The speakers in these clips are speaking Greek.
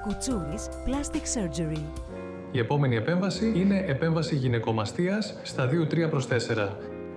Κουτσούρης Plastic Surgery. Η επόμενη επέμβαση είναι επέμβαση γυναικομαστίας στα 2-3 προς 4.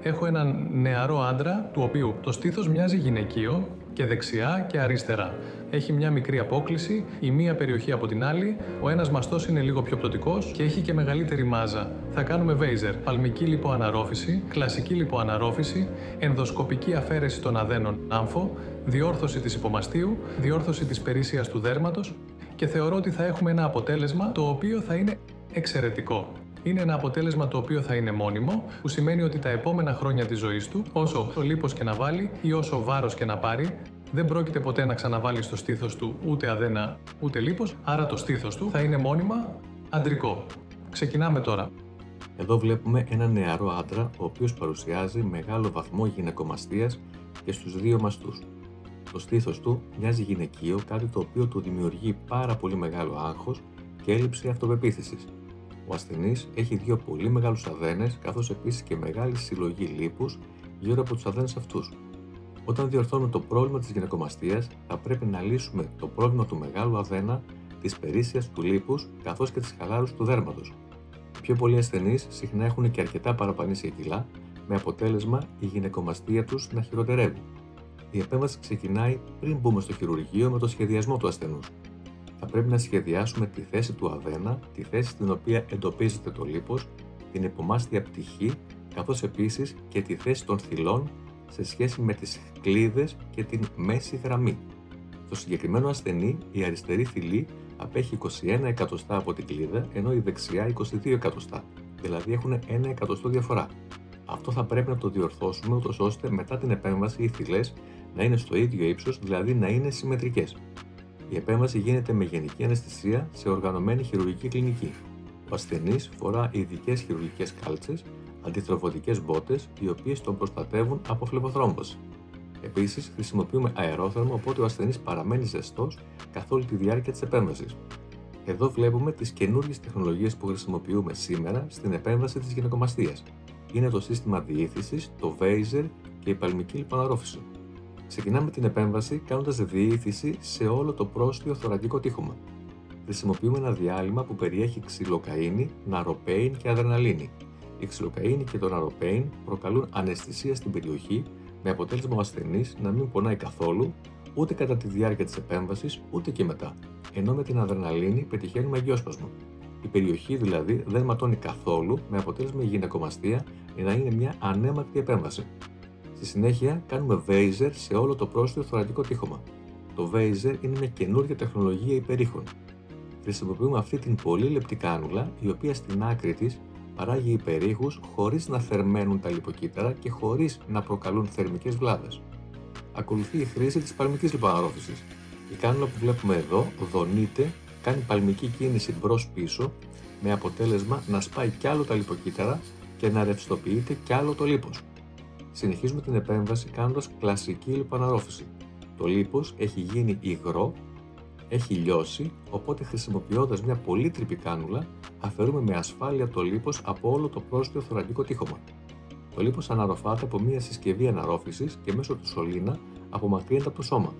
Έχω έναν νεαρό άντρα, του οποίου το στήθος μοιάζει γυναικείο και δεξιά και αριστερά. Έχει μια μικρή απόκλιση, η μία περιοχή από την άλλη, ο ένας μαστός είναι λίγο πιο πτωτικός και έχει και μεγαλύτερη μάζα. Θα κάνουμε βέιζερ, παλμική λιποαναρρόφηση, κλασική λιποαναρρόφηση, ενδοσκοπική αφαίρεση των αδένων άμφο, διόρθωση της υπομαστείου, διόρθωση της περίσσιας του δέρματος και θεωρώ ότι θα έχουμε ένα αποτέλεσμα το οποίο θα είναι εξαιρετικό. Είναι ένα αποτέλεσμα το οποίο θα είναι μόνιμο, που σημαίνει ότι τα επόμενα χρόνια της ζωής του, όσο το λίπος και να βάλει ή όσο βάρος και να πάρει, δεν πρόκειται ποτέ να ξαναβάλει στο στήθος του ούτε αδένα ούτε λίπος, άρα το στήθος του θα είναι μόνιμα αντρικό. Ξεκινάμε τώρα. Εδώ βλέπουμε έναν νεαρό άντρα, ο οποίος παρουσιάζει μεγάλο βαθμό γυναικομαστίας και στους δύο μαστούς. Το στήθος του μοιάζει γυναικείο, κάτι το οποίο του δημιουργεί πάρα πολύ μεγάλο άγχος και έλλειψη αυτοπεποίθησης. Ο ασθενής έχει δύο πολύ μεγάλους αδένες, καθώς επίσης και μεγάλη συλλογή λίπους γύρω από τους αδένες αυτούς. Όταν διορθώνουμε το πρόβλημα της γυναικομαστίας, θα πρέπει να λύσουμε το πρόβλημα του μεγάλου αδένα, της περίσσιας του λίπους, καθώς και της χαλάρωσης του δέρματος. Οι πιο πολλοί ασθενείς συχνά έχουν και αρκετά παραπανήσια κιλά, με αποτέλεσμα η γυναικομαστία τους να χειροτερεύει. Η επέμβαση ξεκινάει πριν μπούμε στο χειρουργείο με το σχεδιασμό του ασθενούς. Θα πρέπει να σχεδιάσουμε τη θέση του αδένα, τη θέση στην οποία εντοπίζεται το λίπος, την υπομάστια πτυχή, καθώς επίσης και τη θέση των θυλών σε σχέση με τις κλείδες και την μέση γραμμή. Στο συγκεκριμένο ασθενή, η αριστερή θυλή απέχει 21 εκατοστά από την κλείδα, ενώ η δεξιά 22 εκατοστά, δηλαδή έχουν 1 εκατοστό διαφορά. Αυτό θα πρέπει να το διορθώσουμε, ούτως ώστε μετά την επέμβαση οι θυλές να είναι στο ίδιο ύψος, δηλαδή να είναι συμμετρικές. Η επέμβαση γίνεται με γενική αναισθησία σε οργανωμένη χειρουργική κλινική. Ο ασθενής φορά ειδικές χειρουργικές κάλτσες, αντιτροφωτικές μπότες, οι οποίες τον προστατεύουν από φλεβοθρόμβωση. Επίσης, χρησιμοποιούμε αερόθερμο, οπότε ο ασθενής παραμένει ζεστός καθ' όλη τη διάρκεια της επέμβασης. Εδώ βλέπουμε τις καινούργιες τεχνολογίες που χρησιμοποιούμε σήμερα στην επέμβαση της γυναικομαστίας. Είναι το σύστημα διήθησης, το βέιζερ και η παλμική λιποαναρρόφηση. Ξεκινάμε την επέμβαση κάνοντας διήθηση σε όλο το πρόστιο θωρακικό τείχομα. Χρησιμοποιούμε ένα διάλειμμα που περιέχει ξυλοκαΐνη, ναροπέιν και αδρεναλίνη. Η ξυλοκαΐνη και το ναροπέιν προκαλούν αναισθησία στην περιοχή, με αποτέλεσμα ο ασθενής να μην πονάει καθόλου, ούτε κατά τη διάρκεια της επέμβασης, ούτε και μετά, ενώ με την αδρεναλίνη πετυχαίνουμε αγκιόσπασμα. Η περιοχή δηλαδή δεν ματώνει καθόλου, με αποτέλεσμα η γυναικομαστία να είναι μια ανέμακτη επέμβαση. Στη συνέχεια κάνουμε βέιζερ σε όλο το πρόστιο θωρακικό τείχομα. Το βέιζερ είναι μια καινούργια τεχνολογία υπερήχων. Χρησιμοποιούμε αυτή την πολύ λεπτή κάνουλα, η οποία στην άκρη της παράγει υπερήχους χωρίς να θερμαίνουν τα λιποκύτταρα και χωρίς να προκαλούν θερμικές βλάβες. Ακολουθεί η χρήση της παλμικής λιποαναρρόφησης. Η κάνουλα που βλέπουμε εδώ δονείται, κάνει παλμική κίνηση μπρος-πίσω, με αποτέλεσμα να σπάει κι άλλο τα λιποκύτταρα και να ρευστοποιείται κι άλλο το λίπος. Συνεχίζουμε την επέμβαση κάνοντας κλασική λιποαναρρόφηση. Το λίπος έχει γίνει υγρό, έχει λιώσει, οπότε χρησιμοποιώντας μια πολύτρυπη κάνουλα αφαιρούμε με ασφάλεια το λίπος από όλο το πρόστιο θωρακικό τείχομα. Το λίπος αναρροφάται από μια συσκευή αναρρόφησης και μέσω του σωλήνα απομακρύνεται από το σώμα.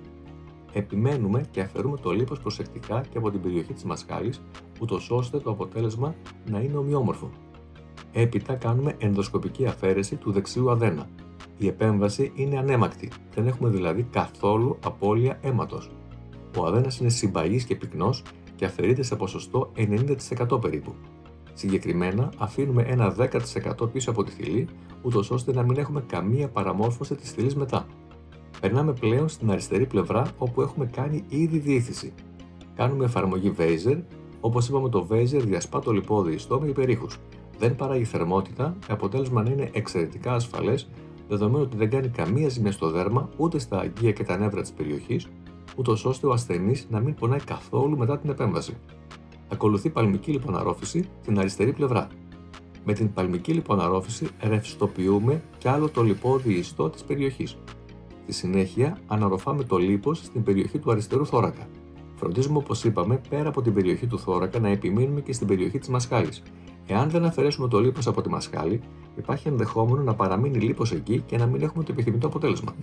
Επιμένουμε και αφαιρούμε το λίπος προσεκτικά και από την περιοχή της μασχάλης, ούτως ώστε το αποτέλεσμα να είναι ομοιόμορφο. Έπειτα κάνουμε ενδοσκοπική αφαίρεση του δεξιού αδένα. Η επέμβαση είναι ανέμακτη, δεν έχουμε δηλαδή καθόλου απώλεια αίματος. Ο αδένας είναι συμπαγής και πυκνός και αφαιρείται σε ποσοστό 90% περίπου. Συγκεκριμένα, αφήνουμε ένα 10% πίσω από τη θηλή, ούτως ώστε να μην έχουμε καμία παραμόρφωση της θηλής μετά. Περνάμε πλέον στην αριστερή πλευρά, όπου έχουμε κάνει ήδη διήθηση. Κάνουμε εφαρμογή βέιζερ, όπως είπαμε το βέιζερ διασπά το λιπόδι ιστό με υπερήχους. Δεν παράγει θερμότητα, με αποτέλεσμα να είναι εξαιρετικά ασφαλές, δεδομένου ότι δεν κάνει καμία ζημιά στο δέρμα ούτε στα αγκία και τα νεύρα της περιοχής, ούτως ώστε ο ασθενής να μην πονάει καθόλου μετά την επέμβαση. Ακολουθεί παλμική λιποαναρρόφηση στην αριστερή πλευρά. Με την παλμική λιποαναρρόφηση ρευστοποιούμε κι άλλο το λιπόδι ιστό της περιοχής. Στη συνέχεια αναρροφάμε το λίπος στην περιοχή του αριστερού θώρακα. Φροντίζουμε, όπως είπαμε, πέρα από την περιοχή του θώρακα να επιμείνουμε και στην περιοχή της μασχάλης. Εάν δεν αφαιρέσουμε το λίπος από τη μασχάλη, υπάρχει ενδεχόμενο να παραμείνει λίπος εκεί και να μην έχουμε το επιθυμητό αποτέλεσμα.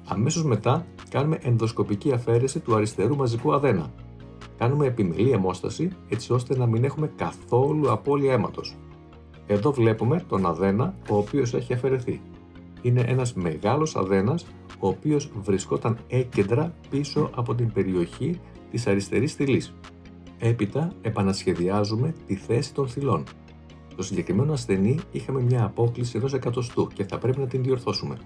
Αμέσως μετά κάνουμε ενδοσκοπική αφαίρεση του αριστερού μαζικού αδένα. Κάνουμε επιμελή αιμόσταση έτσι ώστε να μην έχουμε καθόλου απώλεια αίματος. Εδώ βλέπουμε τον αδένα ο οποίος έχει αφαιρεθεί. Είναι ένας μεγάλος αδένας ο οποίος βρισκόταν έκεντρα πίσω από την περιοχή της αριστερής θηλής. Έπειτα επανασχεδιάζουμε τη θέση των θυλών. Στο συγκεκριμένο ασθενή είχαμε μια απόκλιση 1/100 και θα πρέπει να την διορθώσουμε.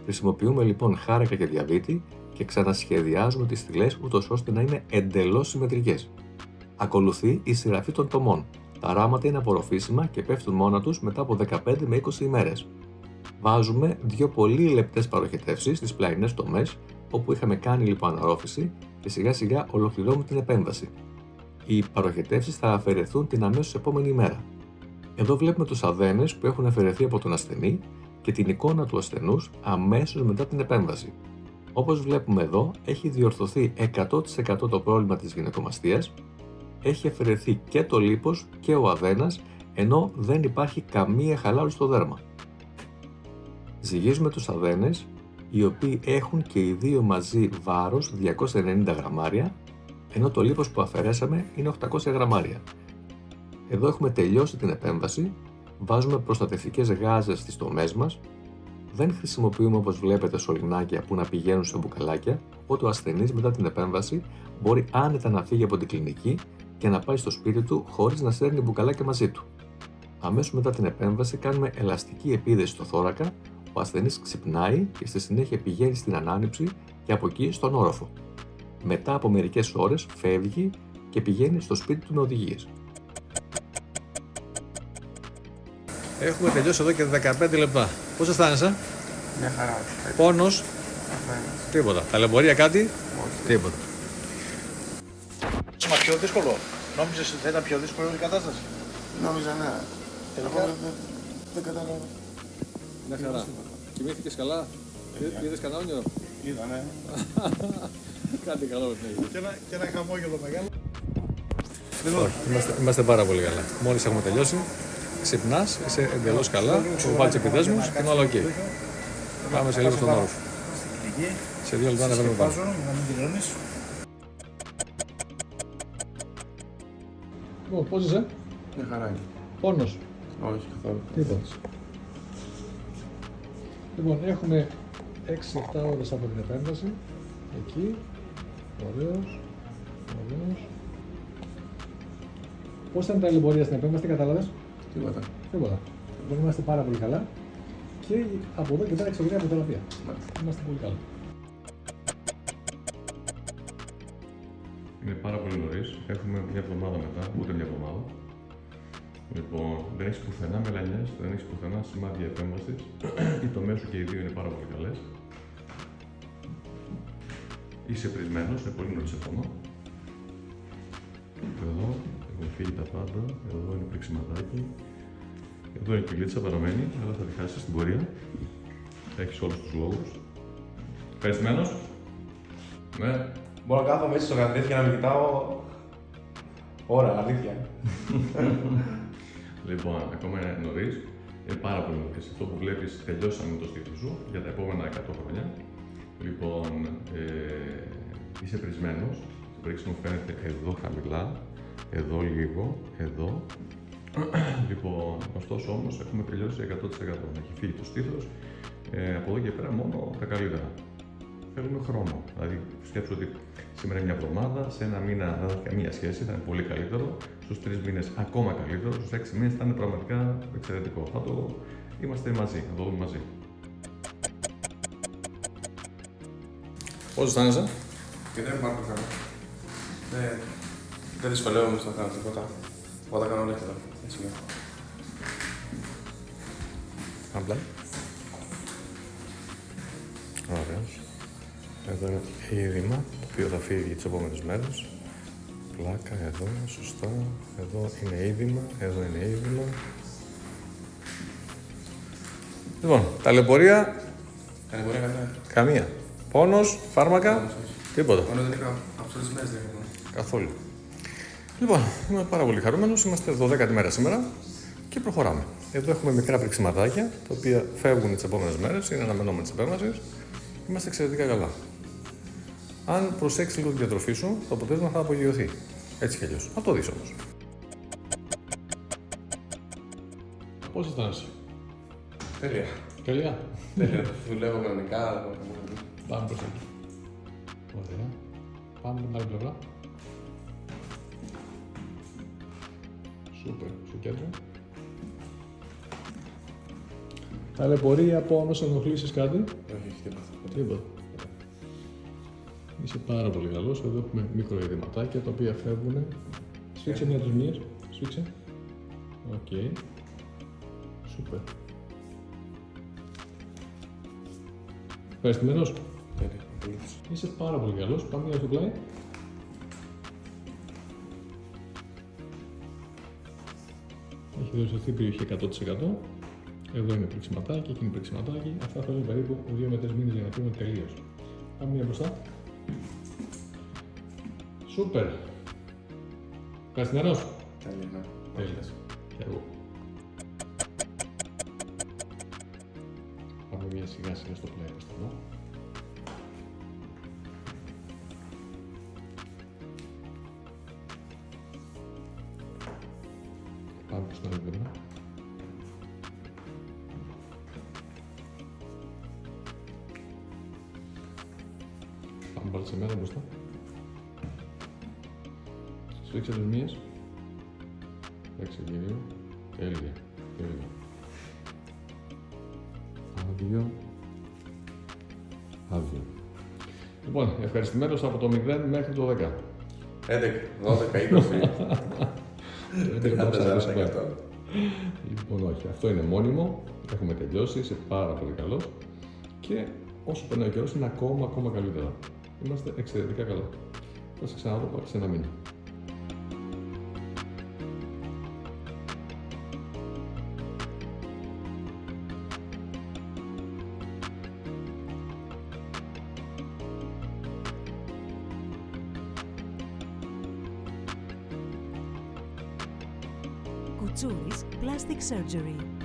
Χρησιμοποιούμε λοιπόν χάρακα και διαβήτη και ξανασχεδιάζουμε τις θυλές ούτως ώστε να είναι εντελώς συμμετρικές. Ακολουθεί η σειραφή των τομών. Τα ράματα είναι απορροφήσιμα και πέφτουν μόνα τους μετά από 15 με 20 ημέρες. Βάζουμε 2 πολύ λεπτές παροχετεύσεις στις πλαϊνές τομές, όπου είχαμε κάνει λιποαναρρόφηση και σιγά σιγά ολοκληρώνουμε την επέμβαση. Οι παροχετεύσεις θα αφαιρεθούν την αμέσως επόμενη ημέρα. Εδώ βλέπουμε τους αδένες που έχουν αφαιρεθεί από τον ασθενή και την εικόνα του ασθενούς αμέσως μετά την επέμβαση. Όπως βλέπουμε εδώ, έχει διορθωθεί 100% το πρόβλημα της γυναικομαστίας, έχει αφαιρεθεί και το λίπος και ο αδένας, ενώ δεν υπάρχει καμία χαλάρωση στο δέρμα. Ζυγίζουμε τους αδένες, οι οποίοι έχουν και οι δύο μαζί βάρος 290 γραμμάρια, ενώ το λίπος που αφαιρέσαμε είναι 800 γραμμάρια. Εδώ έχουμε τελειώσει την επέμβαση, βάζουμε προστατευτικές γάζες στις τομές μας, δεν χρησιμοποιούμε όπως βλέπετε σωληνάκια που να πηγαίνουν σε μπουκαλάκια, οπότε ο ασθενής μετά την επέμβαση μπορεί άνετα να φύγει από την κλινική και να πάει στο σπίτι του χωρίς να σέρνει μπουκαλάκια μαζί του. Αμέσως μετά την επέμβαση κάνουμε ελαστική επίδεση στο θώρακα, ο ασθενής ξυπνάει και στη συνέχεια πηγαίνει στην ανάνυψη και από εκεί στον όροφο. Μετά από μερικές ώρες φεύγει και πηγαίνει στο σπίτι του με οδηγίες. Έχουμε τελειώσει εδώ και 15 λεπτά. Πώς αισθάνεσαι? Μια χαρά. Πόνος? Τίποτα. Ταλαιπωρία κάτι? Όχι. Τίποτα. Μα πιο δύσκολο. Νόμιζες ότι θα ήταν πιο δύσκολη η κατάσταση? Νόμιζα ναι. Τελικά? Εγώ δεν κατάλαβα. Μια χαρά. Κοιμήθηκες καλά? Είδες κανένα όνειρο? Είδα, ναι. Κάτι καλό πρέπει. Και ένα χαμόγελο μεγάλο. Είμαστε πάρα πολύ καλά. Μόλις έχουμε τελειώσει, ξυπνάς, είσαι εντελώς καλά, σου βάλεις επιδέσμους και είναι όλα οκ. Πάμε σε λίγο στον όροφο. Σε 2 λεπτά να βρούμε πάνω. Να μην τελειώνεις. Λοιπόν, πώς είσαι? Μια χαρά είναι. Πόνος? Όχι καθόλου. Τίποτα. Λοιπόν, έχουμε 6-7 ώρες από την επέμβαση. Εκεί. Ωραίος. Ωραίος. Πώς ήταν τα ταλαιπωρία στην επέμβαση, τι κατάλαβες? Τίποτα. Τίποτα. Λοιπόν, είμαστε πάρα πολύ καλά και από εδώ και πέρα εξωγραία από θεραπεία. Μάλιστα. Είμαστε πολύ καλά. Είναι πάρα πολύ νωρίς. Έχουμε μια εβδομάδα μετά, ούτε μια εβδομάδα. Λοιπόν, δεν έχεις πουθενά μελανιές, δεν έχεις πουθενά σημάδια επέμβασης. Οι τομές σου και οι δύο είναι πάρα πολύ καλές. Είσαι πρισμένος, είναι πολύ νωρίς ακόμα. Εδώ έχουν φύγει τα πάντα, εδώ είναι πληξιματάκι. Εδώ είναι η κυλίτσα, παραμένει, αλλά θα τη χάσεις στην πορεία. Έχεις όλους τους λόγους. Ευχαριστημένος. Ναι. Μπορώ να κάθομαι έτσι στο γραφείο και να με κοιτάω ώρα, αλήθεια. Λοιπόν, ακόμα είναι νωρίς. Είναι πάρα πολύ νωρίς. Αυτό που βλέπεις, τελειώσαμε το στήθος σου για τα επόμενα 100 χρόνια. Λοιπόν, είσαι πρισμένος. Το πρίξιμο φαίνεται εδώ χαμηλά, εδώ λίγο, εδώ. Λοιπόν, ωστόσο όμως έχουμε τελειώσει 100%. Έχει φύγει το στήθος. Από εδώ και πέρα μόνο τα καλύτερα. Θέλουμε χρόνο. Δηλαδή, σκέψου ότι σήμερα είναι μια εβδομάδα, σε ένα μήνα δεν θα έχει καμία σχέση, θα είναι πολύ καλύτερο. Στους 3 μήνες ακόμα καλύτερο, στους 6 μήνες θα είναι πραγματικά εξαιρετικό. Θα το είμαστε μαζί, θα το δούμε μαζί. Πώς αισθάνεσαι? Και δεν υπάρχουν θέμα. Δεν δυσκολεύομαι στο να κάνω τίποτα. Εγώ τα κάνω όλα εύκολα. Έτσι είναι. Απλά. Ωραίος. Εδώ είναι είδημα, το οποίο θα φύγει τις επόμενες μέρες. Πλάκα, εδώ, σωστά. Εδώ είναι είδημα, εδώ είναι είδημα. Λοιπόν, ταλαιπωρία, Ταλαιπωρία κανένα. καμία. Πόνος, φάρμακα, τίποτα. Μόνο δεν είχα από τις μέρες δεν είχα. Καθόλου. Λοιπόν, είμαι πάρα πολύ χαρούμενος. Είμαστε 12η μέρα σήμερα και προχωράμε. Εδώ έχουμε μικρά πριξιματάκια, τα οποία φεύγουν τις επόμενες μέρες, είναι αναμενόμενες επέμβασεις. Είμαστε εξαιρετικά καλά. Αν προσέξεις λίγο τη διατροφή σου, το αποτέλεσμα θα απογειωθεί. Έτσι κι αλλιώς. Θα το δεις όμως. Πώς αισθάνεσαι? Τέλεια. Τέλεια. Τέλεια. Δουλεύω κανονικά. Πάμε προς εκεί. Ωραία. Πάμε την άλλη πλευρά. Σούπερ. Στο κέντρο. Ταλαιπωρία, πόνος, ενοχλήσεις, κάτι? Όχι, τίποτα. Τίποτα. Είσαι πάρα πολύ καλός. Εδώ έχουμε μικροειδηματάκια τα οποία φεύγουν. Σφίξε μια τους μύες. Σφίξε. Οκ. Σούπερ. Ευχαριστημένος. Τέλεια. Απολύτως. Είσαι πάρα πολύ καλός. Πάμε για το πλάι. Έχει διορθωθεί η περιοχή 100%. Εδώ είναι πρίξιματάκι, εκεί είναι πρίξιματάκι. Αυτά θέλουν περίπου 2 με 3 μήνες για να φύγουν τελείως. Πάμε μία μπροστά. Σούπερ. Ευχαριστημένος. Τέλεια, ναι. Τέλεια. Και εγώ. Πάμε μία σιγά σιγά στο πλάι προς τα εδώ. Πάμε προς την άλλη πλευρά. Πάμε πάλι σε μένα μπροστά. Σφίξε τους μύες. Παίξε και λίγο. Τέλεια. Τέλεια. Άδειο. Άδειο. Λοιπόν, ευχαριστημένος από το 0 μέχρι το 10. 11, 12, 20. 30%. Λοιπόν, όχι. Αυτό είναι μόνιμο. Έχουμε τελειώσει. Είσαι πάρα πολύ καλός. Και όσο περνάει ο καιρός είναι ακόμα καλύτερα. Είμαστε εξαιρετικά καλά. Θα σε ξαναδώ πάλι σε ένα μήνα. Κουτσούρης Plastic Surgery.